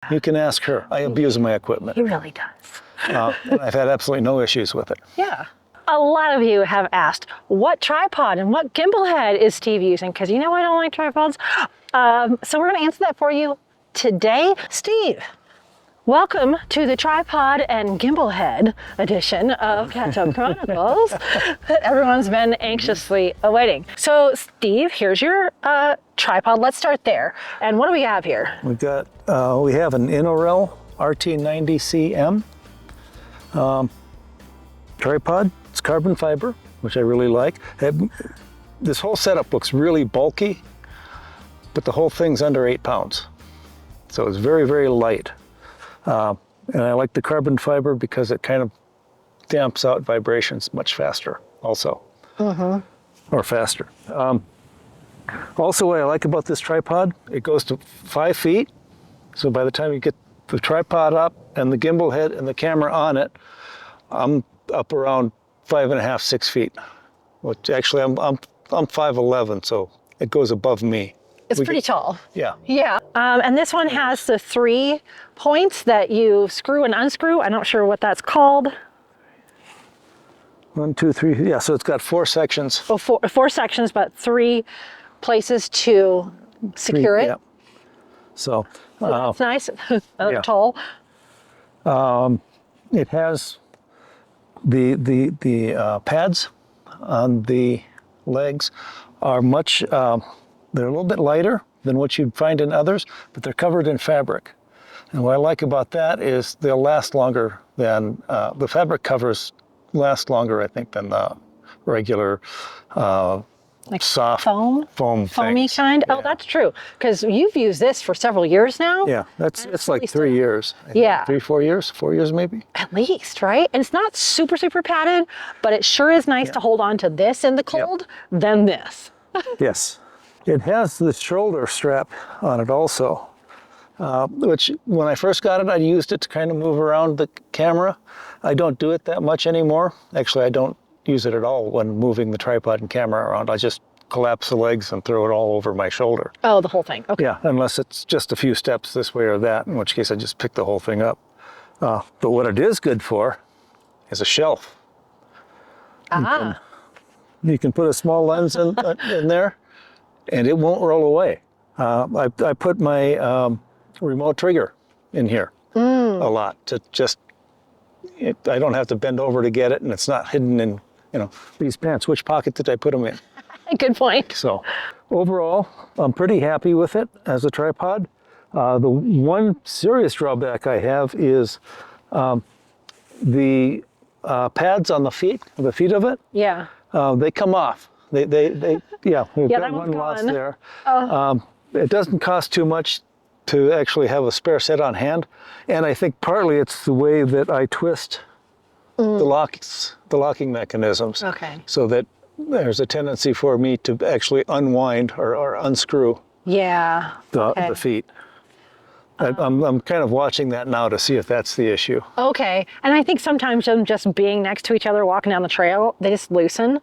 You can ask her. I abuse my equipment. He really does. And I've had absolutely no issues with it. Yeah. A lot of you have asked, what tripod and what gimbal head is Steve using? Because you know I don't like tripods. So we're going to answer that for you today. Steve, welcome to the tripod and gimbal head edition of Catch Up Chronicles that everyone's been anxiously awaiting. So Steve, here's your tripod. Let's start there. And what do we have here? We have an Inorel RT90CM tripod. It's carbon fiber, which I really like. This whole setup looks really bulky, but the whole thing's under 8 pounds. So it's very, very light. And I like the carbon fiber because it kind of damps out vibrations much faster also. Or faster. Also, what I like about this tripod, it goes to 5 feet. So by the time you get the tripod up and the gimbal head and the camera on it, I'm up around 5.5, 6 feet. Which actually I'm 5'11", so it goes above me. It's pretty tall. Yeah. Yeah. And this one has the 3 points that you screw and unscrew. I'm not sure what that's called. 1, 2, 3. Yeah, so it's got 4 sections. Oh, four sections, but 3 places to secure it. Yeah. So that's nice. Yeah. Tall. It has the pads on the legs are much, they're a little bit lighter than what you'd find in others, but they're covered in fabric. And what I like about that is they'll last longer than, the fabric covers last longer, I think, than the regular Like soft foamy things. kind. Yeah. Oh, that's true. Because you've used this for several years now. Yeah, it's like 3 years. I think. Yeah. 3, 4 years, 4 years maybe. At least, right? And it's not super, super padded, but it sure is nice to hold on to this in the cold than this. Yes. It has the shoulder strap on it also, which when I first got it, I used it to kind of move around the camera. I don't do it that much anymore. Actually, I don't use it at all when moving the tripod and camera around. I just collapse the legs and throw it all over my shoulder. Oh, the whole thing. Okay. Yeah, unless it's just a few steps this way or that, in which case I just pick the whole thing up. But what it is good for is a shelf. You can put a small lens in there and it won't roll away. I put my remote trigger in here a lot to just, I don't have to bend over to get it, and it's not hidden in, these pants. Which pocket did I put them in? Good point. So overall, I'm pretty happy with it as a tripod. The one serious drawback I have is the pads on the feet of it. Yeah. They come off. We've that got one's one lost gone. there. It doesn't cost too much to actually have a spare set on hand, and I think partly it's the way that I twist the locking mechanisms. Okay. So that there's a tendency for me to actually unwind or unscrew the feet. I'm kind of watching that now to see if that's the issue. Okay. And I think sometimes them just being next to each other, walking down the trail, they just loosen.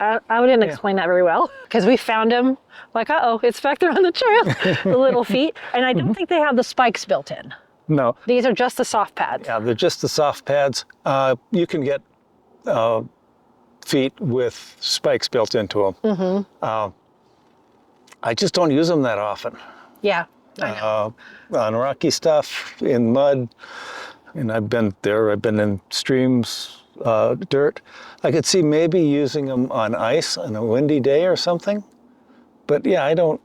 I didn't explain that very well because we found them like, uh-oh, it's back there on the trail, the little feet. And I don't think they have the spikes built in. No. These are just the soft pads. Yeah, they're just the soft pads. You can get feet with spikes built into them. I just don't use them that often. Yeah. I know. On rocky stuff, in mud, and I've been there. I've been in streams, dirt. I could see maybe using them on ice on a windy day or something, but yeah, I don't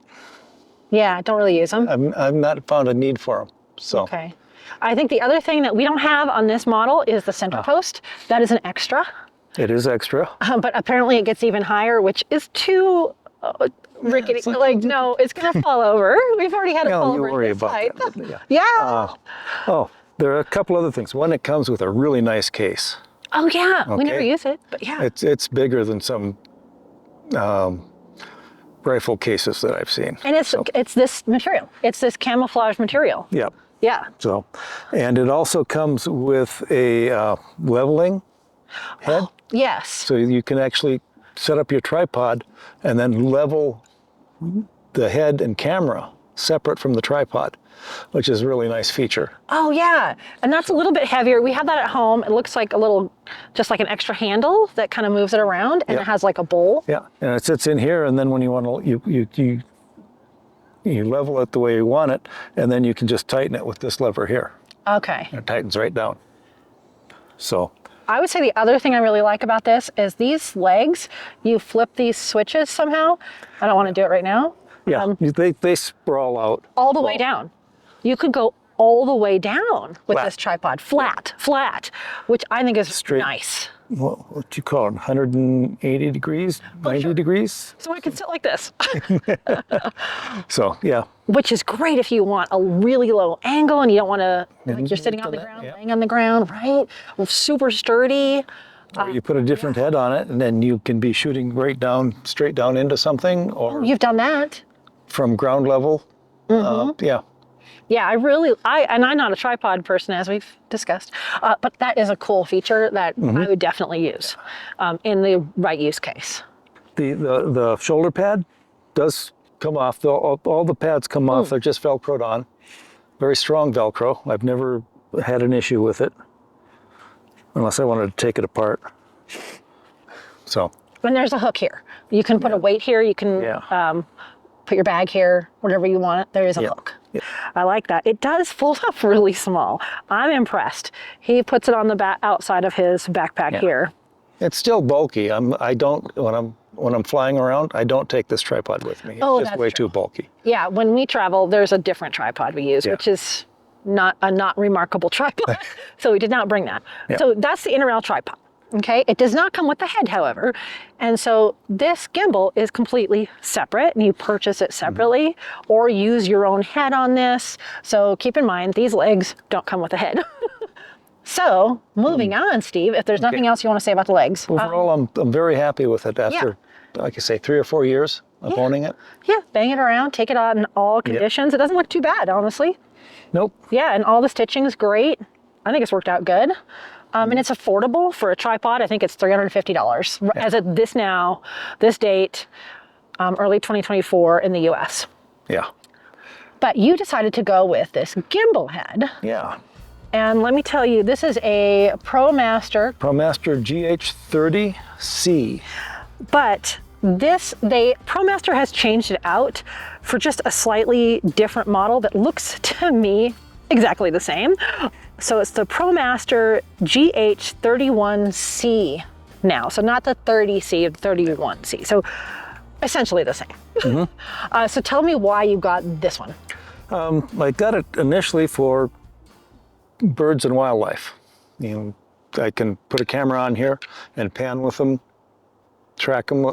really use them. I've not found a need for them. So. Okay. I think the other thing that we don't have on this model is the center post. That is an extra. It is extra. But apparently it gets even higher, which is too rickety. No, it's going to fall over. We've already had it fall over. You worry about that. Yeah. There are a couple other things. One, it comes with a really nice case. Oh, yeah. Okay. We never use it, but yeah. It's bigger than some rifle cases that I've seen. And it's this material. It's this camouflage material. Yep. Yeah. So, and it also comes with a leveling head. Yes. So you can actually set up your tripod and then level the head and camera separate from the tripod. which is a really nice feature. Oh yeah, and that's a little bit heavier. We have that at home. It looks like a little, just like an extra handle that kind of moves it around, and it has like a bowl. Yeah, and it sits in here, and then when you want to, you level it the way you want it, and then you can just tighten it with this lever here. Okay. And it tightens right down. So. I would say the other thing I really like about this is these legs, you flip these switches somehow. I don't want to do it right now. Yeah, they sprawl out. All the way down. You could go all the way down with Flat. this tripod. Flat, which I think is Straight. nice. What do you call it? 180 degrees, 90 degrees? So I can sit like this. So, yeah. Which is great if you want a really low angle and you don't want to, like you're sitting on the ground, laying on the ground, right? Super sturdy. Or you put a different head on it, and then you can be shooting right down, straight down into something, or You've done that. from ground level. Yeah. Yeah, and I'm not a tripod person, as we've discussed, but that is a cool feature that I would definitely use in the right use case. The shoulder pad does come off. All the pads come off. They're just Velcroed on. Very strong Velcro. I've never had an issue with it, unless I wanted to take it apart. So. And there's a hook here. You can put a weight here. You can put your bag here, whatever you want. There is a hook. Yeah. I like that. It does fold up really small. I'm impressed. He puts it on the outside of his backpack here. It's still bulky. I don't when I'm flying around, I don't take this tripod with me. It's just way too bulky. Yeah, when we travel, there's a different tripod we use, which is not remarkable tripod. So we did not bring that. Yeah. So that's the inner rail tripod. Okay, it does not come with the head, however. And so this gimbal is completely separate, and you purchase it separately or use your own head on this. So keep in mind, these legs don't come with a head. So moving on, Steve, if there's nothing else you want to say about the legs. Overall, I'm very happy with it after, like I say, 3 or 4 years of owning it. Yeah, bang it around, take it on in all conditions. It doesn't look too bad, honestly. Nope. Yeah, and all the stitching is great. I think it's worked out good. And it's affordable for a tripod. I think it's $350 as of this date, early 2024 in the US. Yeah. But you decided to go with this gimbal head. Yeah. And let me tell you, this is a ProMaster. ProMaster GH30C. But ProMaster has changed it out for just a slightly different model that looks to me exactly the same. So it's the ProMaster GH31C now. So not the 30C, the 31C. So essentially the same. So tell me why you got this one. I got it initially for birds and wildlife. I can put a camera on here and pan with them, track them.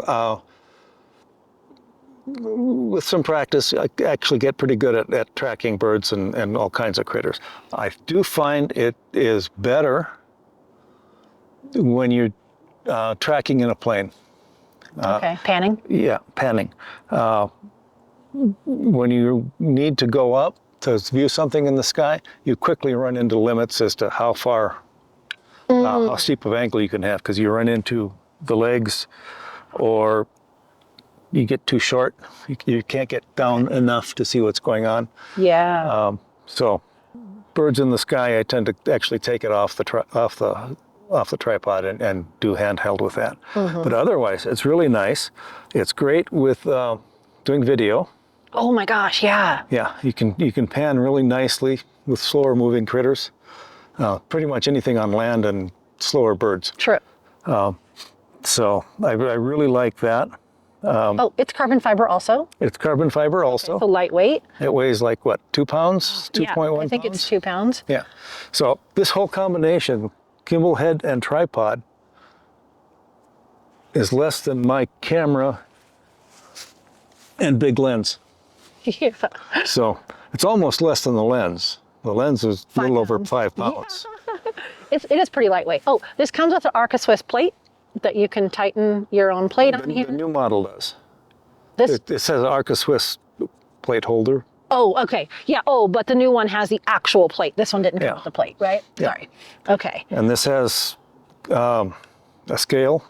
With some practice, I actually get pretty good at tracking birds and all kinds of critters. I do find it is better when you're tracking in a plane. Okay, panning? Yeah, panning. When you need to go up to view something in the sky, you quickly run into limits as to how far, how steep of angle you can have, because you run into the legs, or you get too short. You can't get down enough to see what's going on. Yeah. So, birds in the sky, I tend to actually take it off the tripod and do handheld with that. But otherwise, it's really nice. It's great with doing video. Oh my gosh, yeah. Yeah, you can pan really nicely with slower moving critters. Pretty much anything on land and slower birds. True. So I really like that. It's carbon fiber also? It's carbon fiber also. So lightweight? It weighs like what, 2 pounds? 2.1 pounds? I think it's 2 pounds. Yeah. So this whole combination, gimbal head and tripod, is less than my camera and big lens. Yeah. So it's almost less than the lens. The lens is a little over 5 pounds. It is pretty lightweight. Oh, this comes with an Arca Swiss plate that you can tighten your own plate on here. The new model does. This? It says Arca Swiss plate holder. Oh, okay. Yeah. Oh, but the new one has the actual plate. This one didn't come with the plate, right? Yeah. Sorry. Okay. And this has a scale,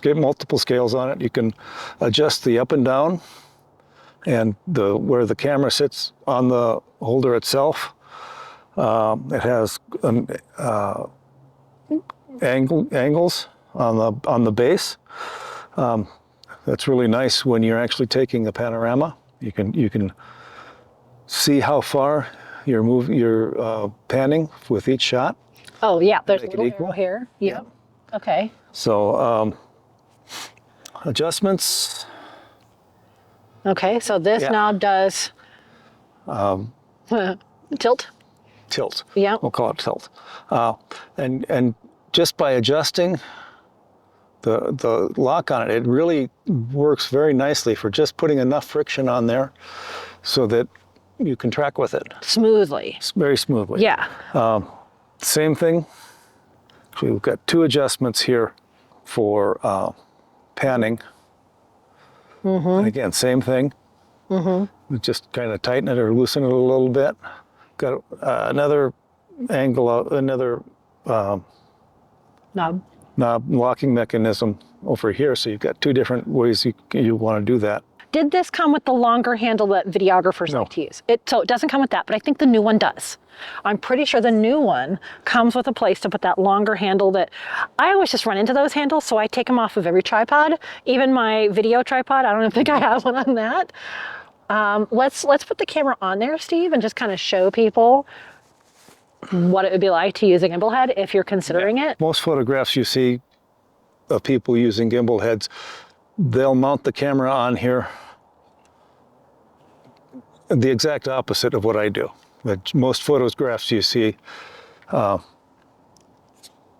multiple scales on it. You can adjust the up and down, and where the camera sits on the holder itself, it has angles on the base. That's really nice when you're actually taking a panorama. You can see how far you're panning with each shot. Oh yeah, there's a Make it little equal. arrow here. Yep. Okay. So adjustments. Okay, so this Yeah. knob does tilt. Tilt. Yeah. We'll call it tilt. And just by adjusting the lock on it, it really works very nicely for just putting enough friction on there so that you can track with it Smoothly. very smoothly. Yeah. Same thing. Actually, we've got two adjustments here for panning. And again, same thing. We just kind of tighten it or loosen it a little bit. Got another angle, another Knob. knob locking mechanism over here. So you've got two different ways you want to do that. Did this come with the longer handle that videographers No. like to use? So it doesn't come with that, but I think the new one does. I'm pretty sure the new one comes with a place to put that longer handle that I always just run into those handles, so I take them off of every tripod. Even my video tripod, I don't think I have one on that. Let's put the camera on there, Steve, and just kind of show people what it would be like to use a gimbal head if you're considering it. Most photographs you see of people using gimbal heads, they'll mount the camera on here the exact opposite of what I do. But most photographs you see,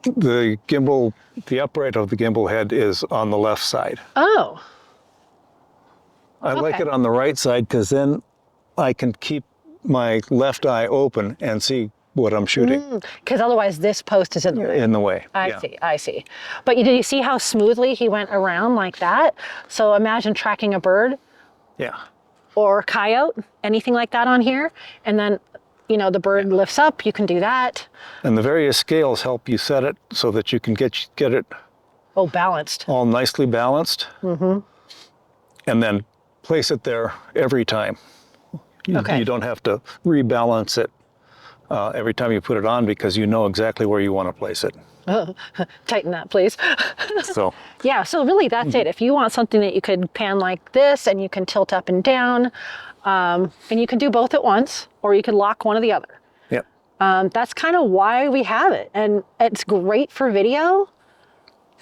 the upright of the gimbal head is on the left side. Oh, I like Okay. it on the right side because then I can keep my left eye open and see what I'm shooting because otherwise this post is in the way. in the way. I see. But did you see how smoothly he went around like that? So imagine tracking a bird Yeah. or coyote, anything like that on here, and then, you know, the bird lifts up, you can do that. And the various scales help you set it so that you can get it Oh, balanced. all nicely balanced. And then place it there every time. Okay. You don't have to rebalance it every time you put it on because you know exactly where you want to place it. Tighten that, please. So Yeah, so really that's it. If you want something that you could pan like this and you can tilt up and down, and you can do both at once, or you can lock one or the other. yeah. That's kind of why we have it. And it's great for video.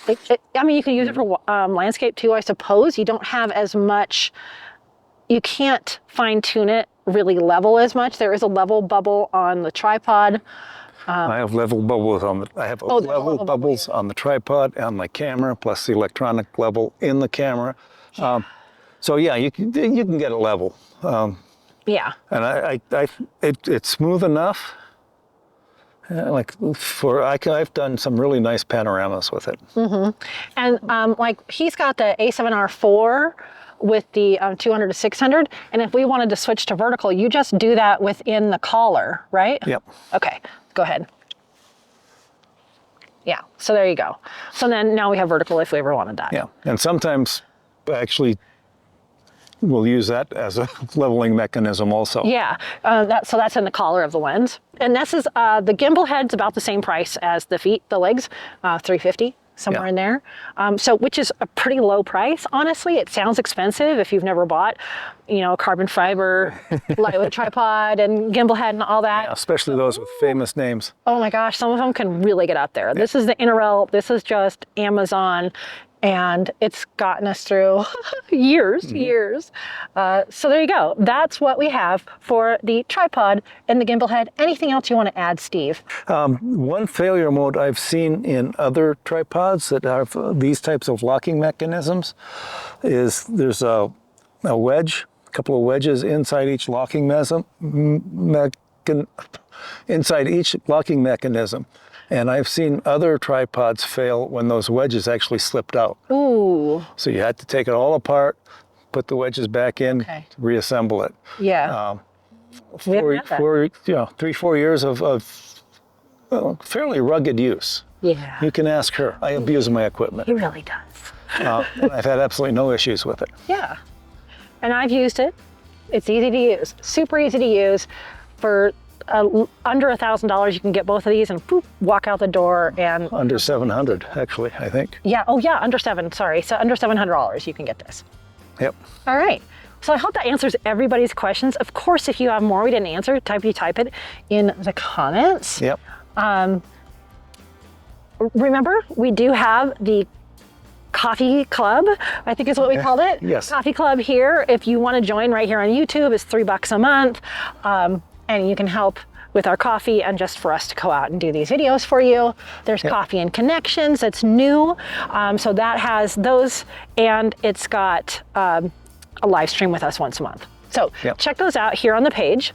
I mean, you can use it for landscape too, I suppose. You don't have as much, you can't fine tune it really level as much. There is a level bubble on the tripod. I have level bubbles on the. I have there's a level level bubbles on the tripod on my camera, plus the electronic level in the camera. So yeah, you can get it level, Yeah. and it's smooth enough. I've done some really nice panoramas with it. And like he's got the A7R4 with the 200 to 600. And if we wanted to switch to vertical, you just do that within the collar, right? Yep. Okay, go ahead. Yeah, so there you go. So then now we have vertical if we ever wanted that. Yeah, and sometimes actually we'll use that as a leveling mechanism also. Yeah, so that's in the collar of the lens. And this is, the gimbal head's about the same price as the legs, $350, somewhere Yeah. in there. So, which is a pretty low price, honestly. It sounds expensive if you've never bought, you know, carbon fiber, lightweight tripod and gimbal head and all that. Yeah, especially those with famous names. Oh my gosh, some of them can really get out there. This is the Interrail, this is just Amazon, and it's gotten us through years. So there you go. That's what we have for the tripod and the gimbal head. Anything else you want to add, Steve? One failure mode I've seen in other tripods that have these types of locking mechanisms is there's a wedge, a couple of wedges inside each locking inside each locking mechanism. And I've seen other tripods fail when those wedges actually slipped out. Ooh, So you had to take it all apart, put the wedges back in, Okay. reassemble it. yeah. We haven't had that. 3-4 years of fairly rugged use. Yeah, You can ask her. I abuse my equipment. he really does. And I've had absolutely no issues with it. Yeah, and I've used it, It's easy to use, super easy to use. For under $1,000, you can get both of these and poof, walk out the door and Under 700, actually, I think. yeah, oh yeah, under $700 you can get this. Yep. All right. So I hope that answers everybody's questions. Of course, if you have more we didn't answer, type it in the comments. Yep. Remember, we do have the coffee club, I think is what we called it. Yes. Coffee club here. If you want to join right here on YouTube, it's $3 a month. And you can help with our coffee and just for us to go out and do these videos for you. There's Coffee and Connections, that's new. So that has those, and it's got a live stream with us once a month. So check those out here on the page.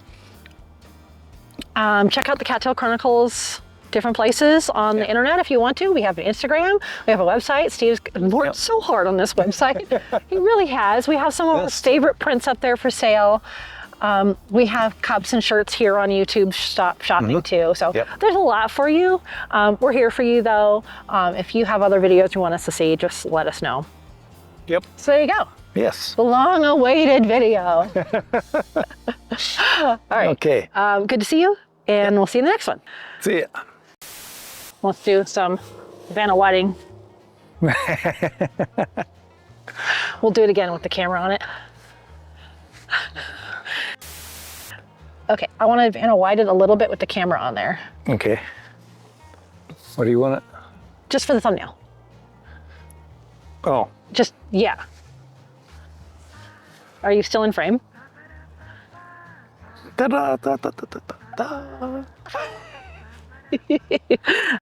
Check out the Cattail Chronicles different places on the internet if you want to. We have an Instagram, we have a website. Steve's worked so hard on this website. He really has. We have some of our favorite prints up there for sale. We have cups and shirts here on YouTube shopping too. So there's a lot for you. We're here for you though. If you have other videos you want us to see, just let us know. Yep. So there you go. Yes. The long-awaited video. All right. Okay. Good to see you, and we'll see you in the next one. See ya. Let's do some Vanna Whiting. We'll do it again with the camera on it. Okay, I want to Vanna White it a little bit with the camera on there. Okay. What do you want it? Just for the thumbnail. Oh. Just, yeah. Are you still in frame? Da-da, da, da, da, da, da.